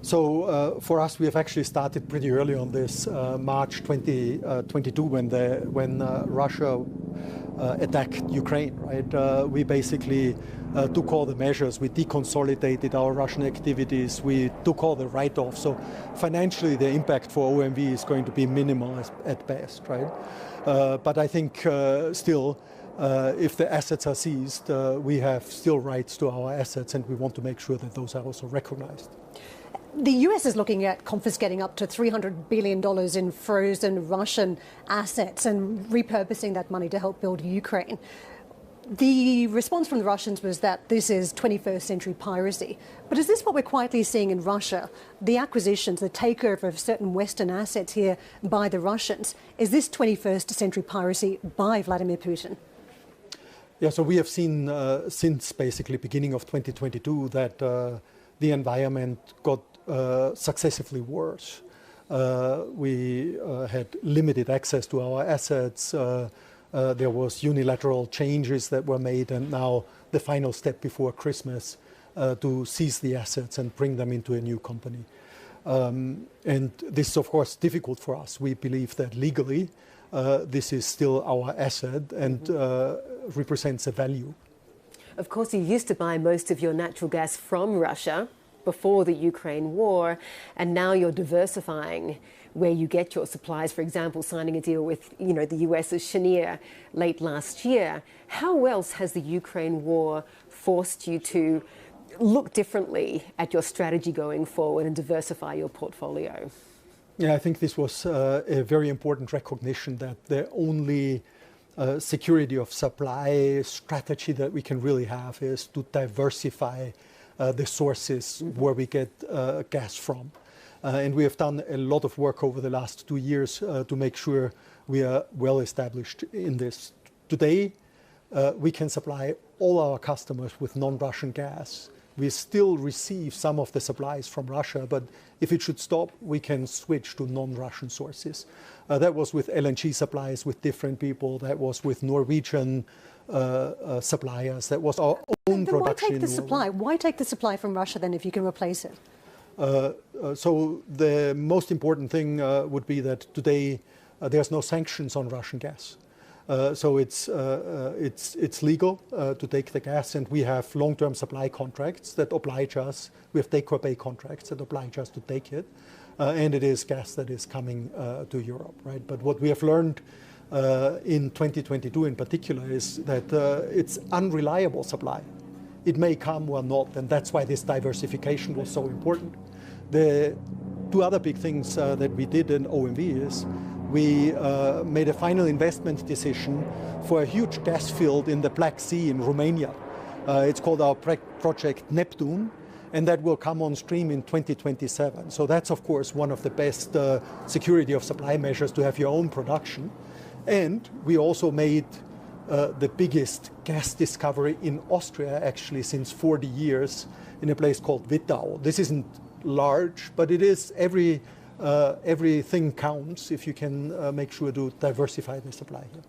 So for us, we have actually started pretty early on this, March 2022, when Russia attacked Ukraine. Right? We basically took all the measures. We deconsolidated our Russian activities. We took all the write-offs. So financially, the impact for OMV is going to be minimal at best. Right? But I think still, if the assets are seized, we have still rights to our assets, and we want to make sure that those are also recognized. The US is looking at confiscating up to $300 billion in frozen Russian assets and repurposing that money to help build Ukraine. The response from the Russians was that this is 21st century piracy. But is this what we're quietly seeing in Russia? The acquisitions, the takeover of certain Western assets here by the Russians. Is this 21st century piracy by Vladimir Putin? Yeah, so we have seen since basically beginning of 2022 that the environment got successively worse. We had limited access to our assets. There was unilateral changes that were made, and now the final step before Christmas to seize the assets and bring them into a new company. And this is, of course, difficult for us. We believe that legally this is still our asset and represents a value. Of course, you used to buy most of your natural gas from Russia before the Ukraine war, and now you're diversifying where you get your supplies, for example, signing a deal with the US's Cheniere late last year. How else has the Ukraine war forced you to look differently at your strategy going forward and diversify your portfolio? Yeah, I think this was a very important recognition that the only security of supply strategy that we can really have is to diversify the sources where we get gas from. And we have done a lot of work over the last 2 years to make sure we are well established in this. Today, we can supply all our customers with non-Russian gas. We still receive some of the supplies from Russia, but if it should stop, we can switch to non-Russian sources. That was with LNG supplies with different people. That was with Norwegian suppliers. That was our own production. Why take the supply? Why take the supply from Russia then if you can replace it? So the most important thing would be that today there's no sanctions on Russian gas. So it's legal to take the gas, and we have long-term supply contracts that oblige us. We have take-or-pay contracts that oblige us to take it, and it is gas that is coming to Europe, right? But what we have learned in 2022 in particular is that it's unreliable supply. It may come or not, and that's why this diversification was so important. The two other big things that we did in OMV is we made a final investment decision for a huge gas field in the Black Sea in Romania. It's called our project Neptune, and that will come on stream in 2027. So that's, of course, one of the best security of supply measures to have your own production. And we also made the biggest gas discovery in Austria, actually, since 40 years in a place called Wittau. This isn't large, but it is everything counts if you can make sure to diversify the supply here.